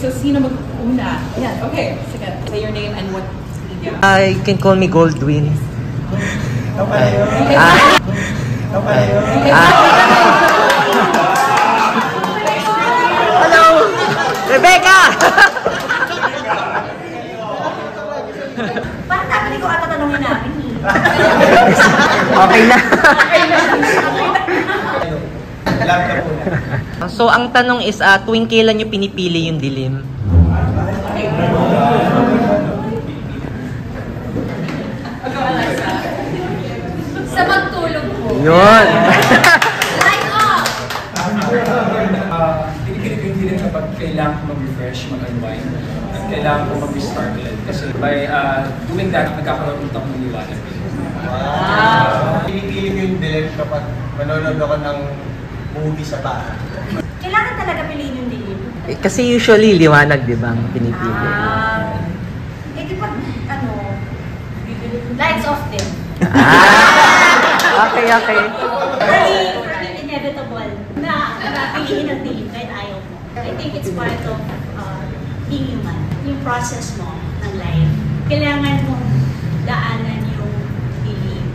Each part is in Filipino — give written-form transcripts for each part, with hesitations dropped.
so sino mag-una? Ayan, okay. Sige, say your name and what you do. You can call me Goldwyn. Hello! Rebecca! Parang dapat ko ata tanongin namin. Okay na. So, ang tanong is, tuwing kailan nyo pinipili yung dilim? Sa magtulog po. Yun! Light off! Pinipilit ko yung dilim kapag kailangan ko mag-refresh, mag-unwind, at kailangan ko mag-restarted. Kasi by doing that, nagkakaroon ulit ako ng liwanag. Pinipili ko yung dilim kapag manonood ako ng movie sa bahay. Kailangan talaga piliin yung dilim. Kasi usually, liwanag, di ba, ang pinipili? Di ba, lights off din. Okay, okay. Really inevitable na piliin ang dilim kahit ayaw mo. I think it's part of being human. Yung process mo ng life. Kailangan mo daanan yung dilim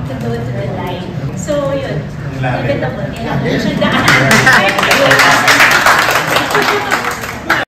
to go to the light. So, yun. Inevitable. Kailangan mo siya daanan.